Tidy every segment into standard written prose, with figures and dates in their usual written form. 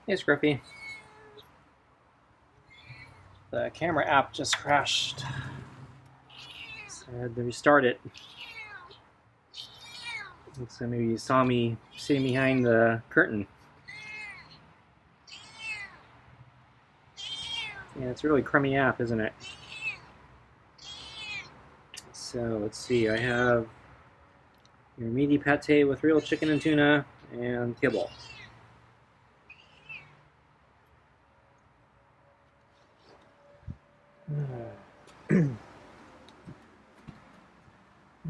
Hey Scruffy, the camera app just crashed, so I had to restart it. So maybe you saw me sitting behind the curtain. Yeah, it's a really crummy app, isn't it? So let's see, I have your meaty pate with real chicken and tuna and kibble.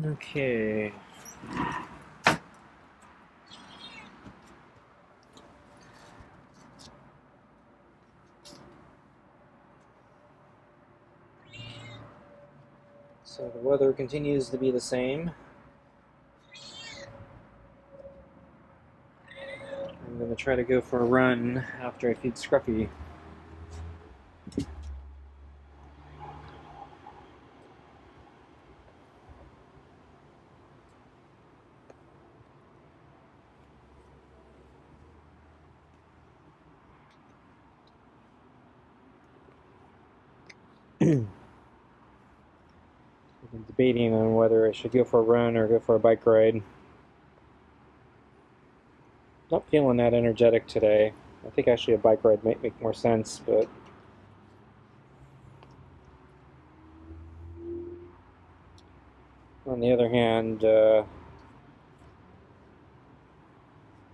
Okay. So the weather continues to be the same. I'm going to try to go for a run after I feed Scruffy. I've been debating on whether I should go for a run or go for a bike ride. Not feeling that energetic today. I think actually a bike ride might make more sense, but on the other hand,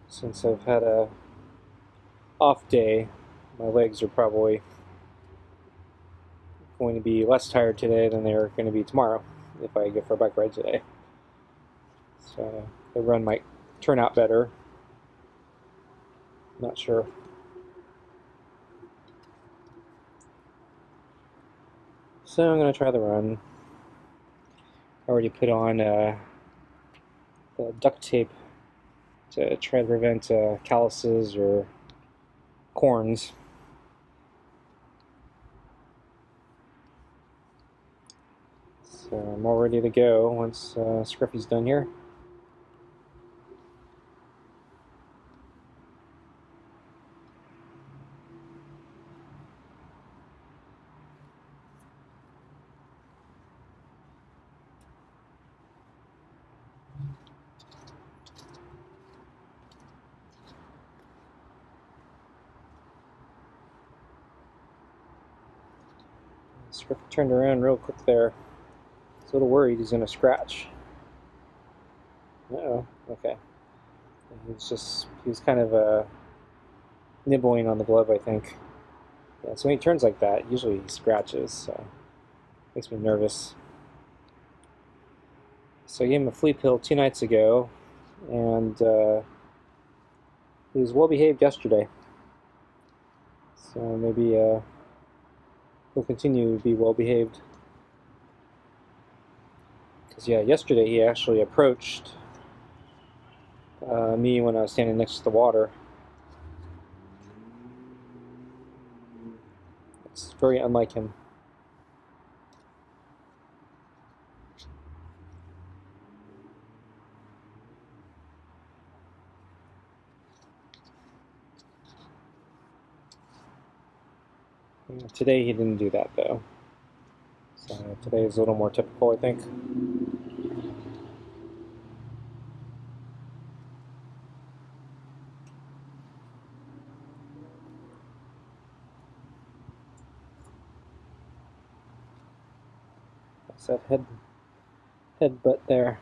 since I've had a off day, my legs are probably going to be less tired today than they're going to be tomorrow if I go for a bike ride today. So the run might turn out better. Not sure. So I'm going to try the run. I already put on the duct tape to try to prevent calluses or corns. So I'm all ready to go once Scruffy's done here. Scruffy turned around real quick there. He's a little worried he's going to scratch. Uh-oh, okay. He was kind of nibbling on the glove, I think. Yeah, so when he turns like that, usually he scratches, so makes me nervous. So I gave him a flea pill 2 nights ago, and he was well behaved yesterday. So maybe he'll continue to be well behaved. Because yeah, yesterday he actually approached me when I was standing next to the water. It's very unlike him. Today he didn't do that though. So today is a little more typical, I think. That's that headbutt there.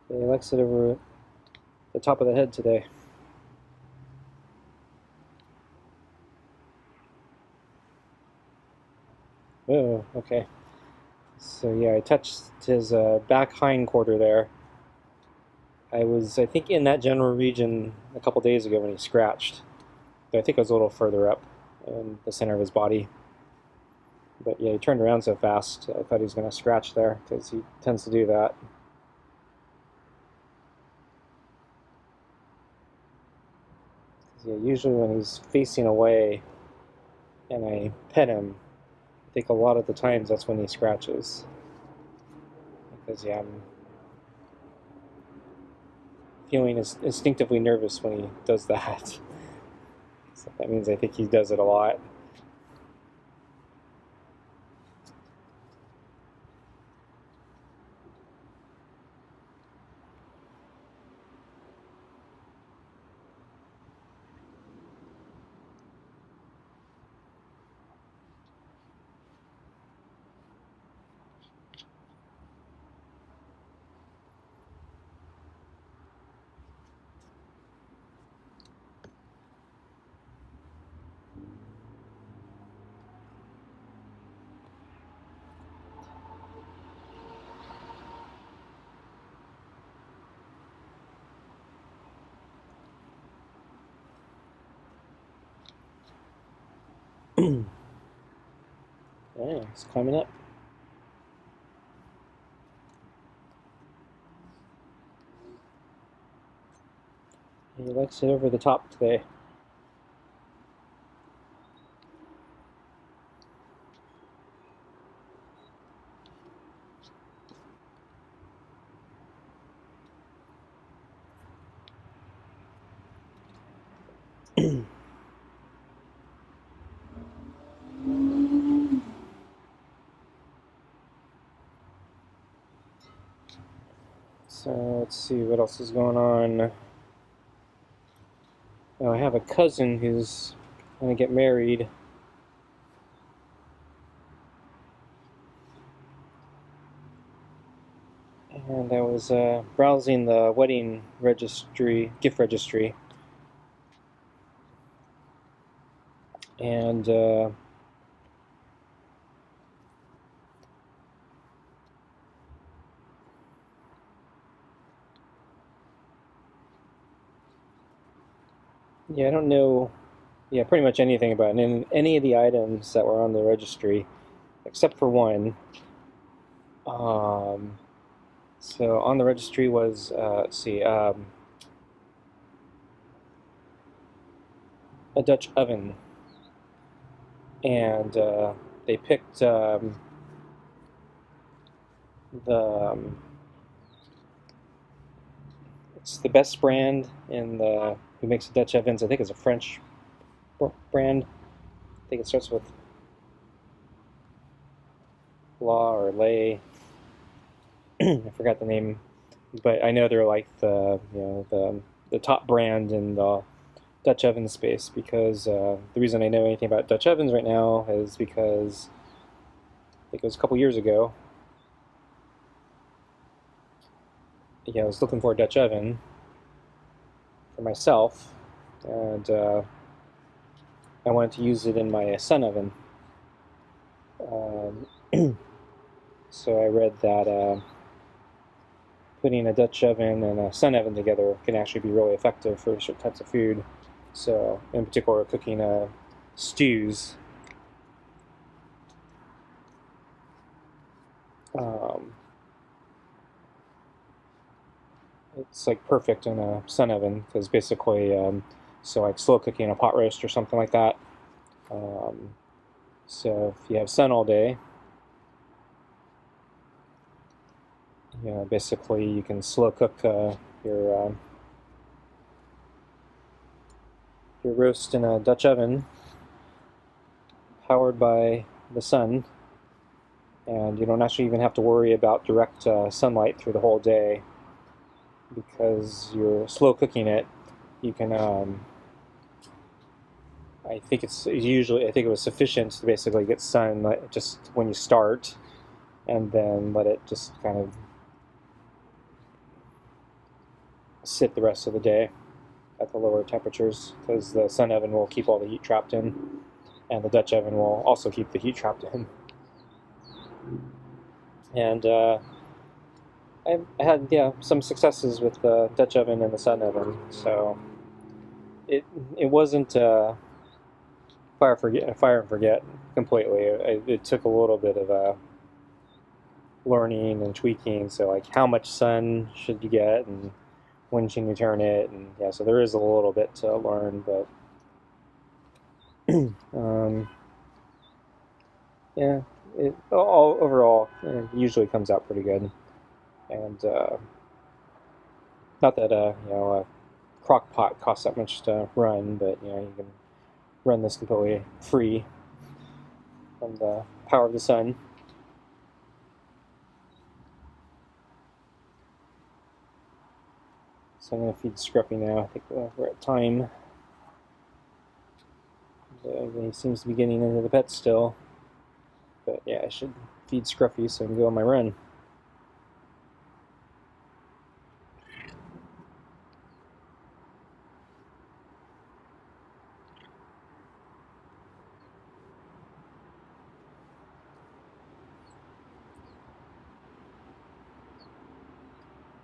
He likes it over the top of the head today. Oh, okay. So yeah, I touched his back hind quarter there. I was, I think, in that general region a couple days ago when he scratched. But I think I was a little further up in the center of his body. But yeah, he turned around so fast, I thought he was going to scratch there, because he tends to do that. Yeah, usually when he's facing away and I pet him, I think a lot of the times that's when he scratches. Because yeah, I'm feeling instinctively nervous when he does that. So that means I think he does it a lot. Yeah, he's climbing up. He likes it over the top today. So let's see what else is going on. Oh, I have a cousin who's going to get married. And I was browsing the wedding registry, gift registry, and yeah, I don't know, yeah, pretty much anything about it. And any of the items that were on the registry, except for one. So on the registry was, let's see, a Dutch oven, and they picked the it's the best brand in the who makes Dutch ovens. I think it's a French brand. I think it starts with Law or Lay. I forgot the name, but I know they're like the top brand in the Dutch oven space because the reason I know anything about Dutch ovens right now is because I think it was a couple years ago. Yeah, I was looking for a Dutch oven for myself, and I wanted to use it in my sun oven. So I read that putting a Dutch oven and a sun oven together can actually be really effective for certain types of food. So, in particular, cooking stews. Um, it's like perfect in a sun oven because basically, so like slow cooking a pot roast or something like that. Um, so if you have sun all day, basically you can slow cook your roast in a Dutch oven powered by the sun, and you don't actually even have to worry about direct sunlight through the whole day because you're slow cooking it. You can, I think it was sufficient to basically get sun just when you start, and then let it just kind of sit the rest of the day at the lower temperatures because the sun oven will keep all the heat trapped in, and the Dutch oven will also keep the heat trapped in. And I had some successes with the Dutch oven and the sun oven, so it wasn't fire and forget completely. It took a little bit of learning and tweaking. So like, how much sun should you get, and when can you turn it, and yeah, so there is a little bit to learn, but yeah, it all overall it usually comes out pretty good, and Not that a crock pot costs that much to run, but you can run this completely free from the power of the sun. So I'm going to feed Scruffy now. I think we're at time. He seems to be getting into the pet still. But yeah, I should feed Scruffy so I can go on my run.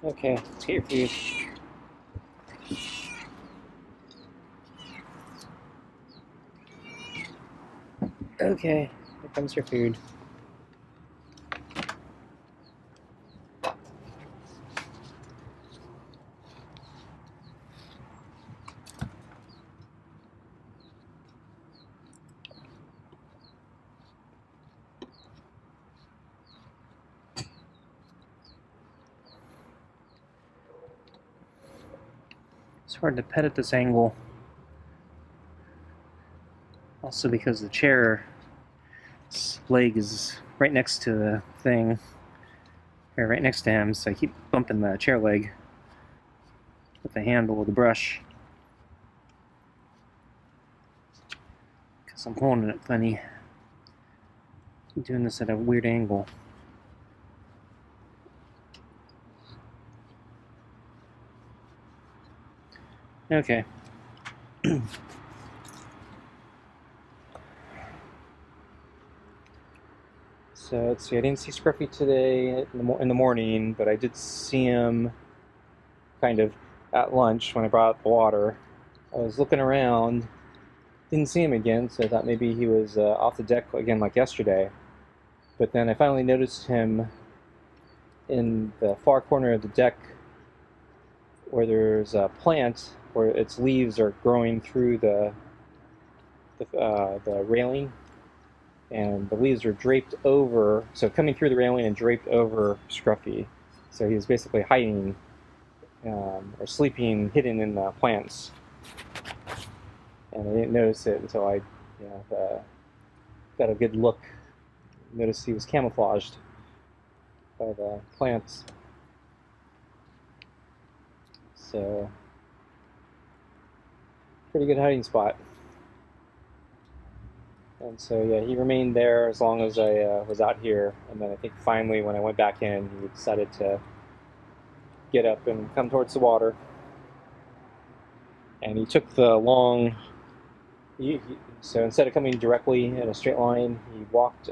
Okay, let's get your food. Okay, here comes your food. It's hard to pet at this angle. Also because the chair's leg is right next to the thing. Or right next to him, so I keep bumping the chair leg with the handle of the brush. Because I'm holding it funny. I'm doing this at a weird angle. Okay. So let's see, I didn't see Scruffy today in the morning, but I did see him kind of at lunch when I brought out the water. I was looking around, didn't see him again, so I thought maybe he was off the deck again like yesterday. But then I finally noticed him in the far corner of the deck where there's a plant where its leaves are growing through the railing, and the leaves are draped over, so coming through the railing and draped over Scruffy. So he was basically hiding or sleeping hidden in the plants. And I didn't notice it until I got a good look. Noticed he was camouflaged by the plants. So, pretty good hiding spot. And so, yeah, he remained there as long as I was out here. And then I think finally when I went back in, he decided to get up and come towards the water. And he took the long... So instead of coming directly in a straight line, he walked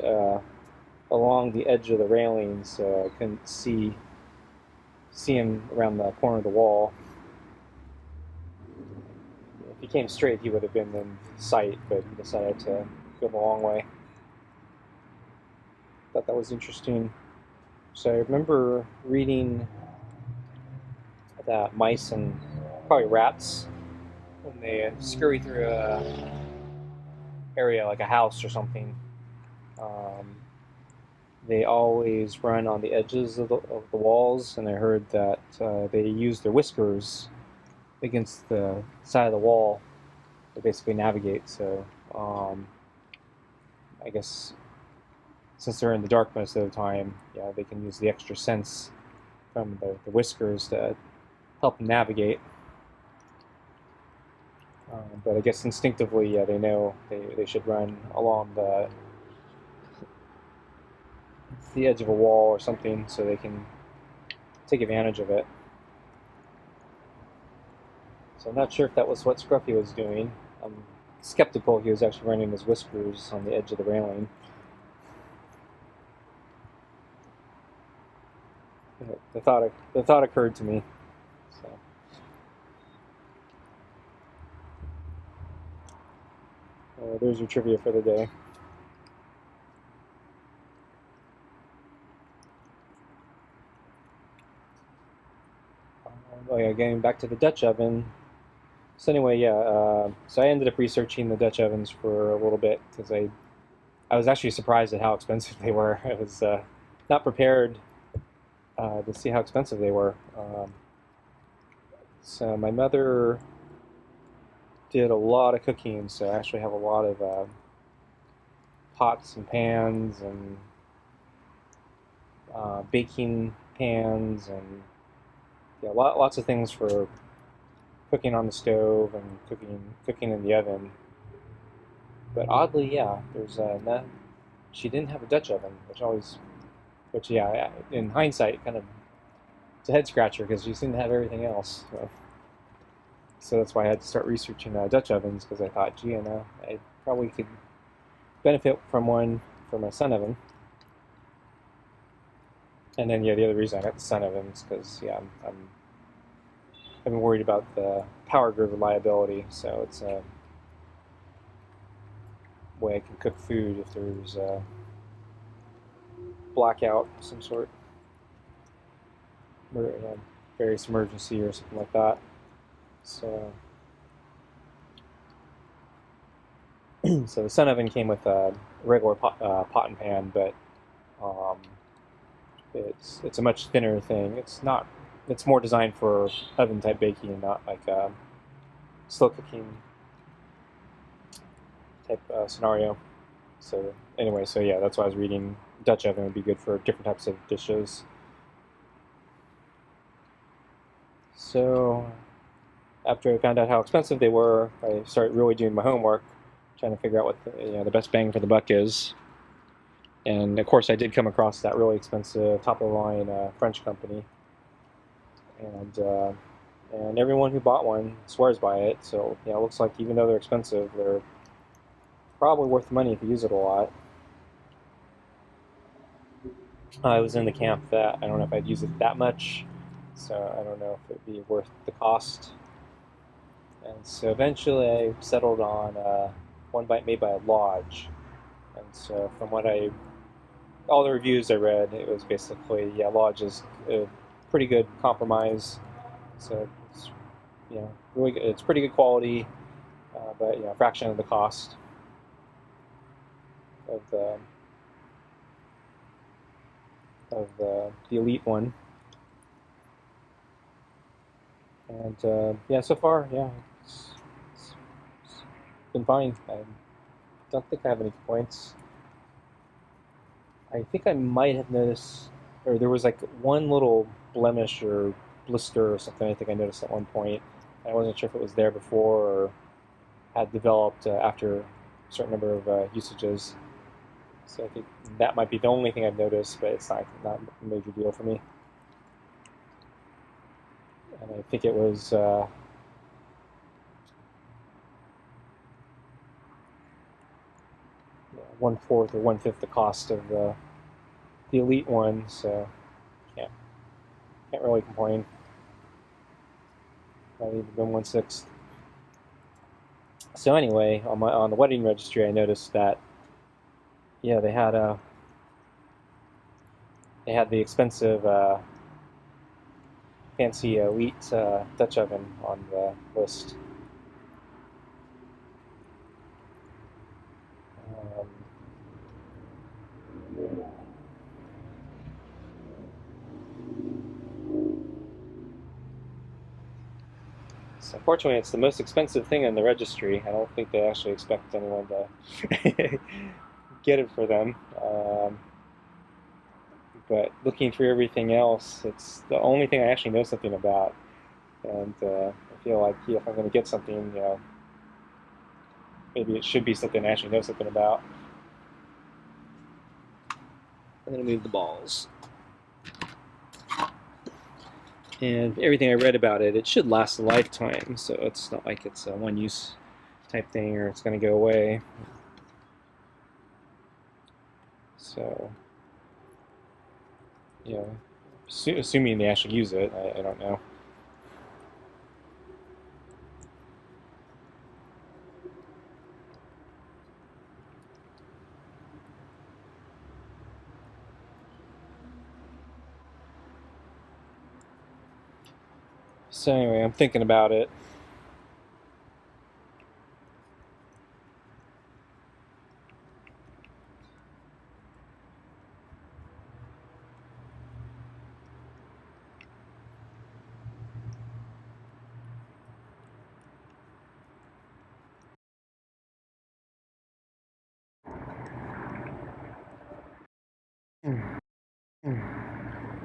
along the edge of the railing, so I couldn't see him around the corner of the wall. If he came straight, he would have been in sight, but he decided to go the long way. Thought that was interesting. So I remember reading that mice and probably rats, when they scurry through a area like a house or something, they always run on the edges of the walls, and I heard that they use their whiskers against the side of the wall to basically navigate. So I guess since they're in the dark most of the time, yeah, they can use the extra sense from the whiskers to help them navigate. But I guess instinctively, yeah, they know they should run along the edge of a wall or something so they can take advantage of it. So I'm not sure if that was what Scruffy was doing. I'm skeptical he was actually running his whiskers on the edge of the railing. The thought occurred to me. So. There's your trivia for the day. Oh yeah, getting back to the Dutch oven. So anyway, yeah, so I ended up researching the Dutch ovens for a little bit because I was actually surprised at how expensive they were. I was not prepared to see how expensive they were. So my mother did a lot of cooking, so I actually have a lot of pots and pans and baking pans and yeah, lots of things for cooking on the stove and cooking in the oven. But oddly, yeah, there's she didn't have a Dutch oven, which yeah, in hindsight, kind of it's a head scratcher because she seemed to have everything else. So that's why I had to start researching Dutch ovens because I thought, gee, I probably could benefit from one for my sun oven. And then yeah, the other reason I got the sun oven is because yeah, I've been worried about the power grid reliability, so it's a way I can cook food if there's a blackout of some sort, or various emergency or something like that. So, so the sun oven came with a regular pot and pan, but um, it's a much thinner thing. It's more designed for oven type baking, not like a slow cooking type scenario. So anyway, so yeah, that's why I was reading. Dutch oven would be good for different types of dishes. So after I found out how expensive they were, I started really doing my homework, trying to figure out what the best bang for the buck is. And of course, I did come across that really expensive, top of the line French company, and everyone who bought one swears by it. So yeah, it looks like even though they're expensive, they're probably worth the money if you use it a lot. I was in the camp that I don't know if I'd use it that much, so I don't know if it'd be worth the cost. And so eventually I settled on one bite made by a lodge. And so from all the reviews I read, it was basically, yeah, lodge is a pretty good compromise. So it's, really good. It's pretty good quality, but a fraction of the cost of the elite one. And yeah, so far, yeah, it's been fine. I don't think I have any complaints. I think I might have noticed, or there was like one little blemish or blister or something. I think I noticed at one point. I wasn't sure if it was there before or had developed after a certain number of usages. So I think that might be the only thing I've noticed, but it's not a major deal for me. And I think it was 1/4 or 1/5 the cost of the elite one, so can't really complain. Not even been 1/6. So anyway, on the wedding registry, I noticed that yeah they had the expensive fancy elite Dutch oven on the list. Um, so unfortunately, it's the most expensive thing in the registry. I don't think they actually expect anyone to get it for them. But looking through everything else, it's the only thing I actually know something about. And I feel like if I'm going to get something, maybe it should be something I actually know something about. I'm going to move the balls. And everything I read about it, it should last a lifetime. So it's not like it's a one-use type thing or it's going to go away. So, assuming they actually use it, I don't know. So anyway, I'm thinking about it.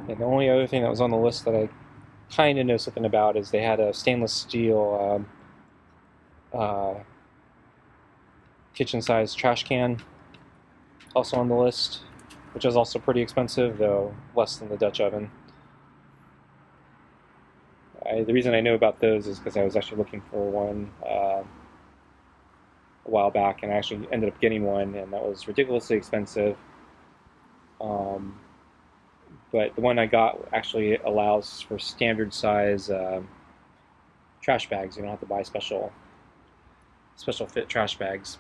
And the only other thing that was on the list that I kind of know something about is they had a stainless steel kitchen-sized trash can also on the list, which is also pretty expensive, though less than the Dutch oven. The reason I know about those is because I was actually looking for one a while back, and I actually ended up getting one, and that was ridiculously expensive. But the one I got actually allows for standard size trash bags. You don't have to buy special fit trash bags.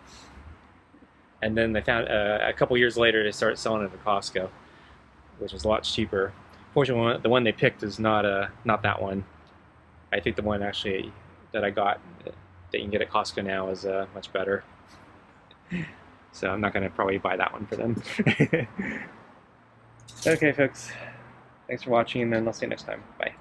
And then they found a couple years later they started selling it at Costco, which was a lot cheaper. Fortunately, the one they picked is not that one. I think the one actually that I got that you can get at Costco now is much better. So I'm not going to probably buy that one for them. Okay, folks. Thanks for watching, and I'll see you next time. Bye.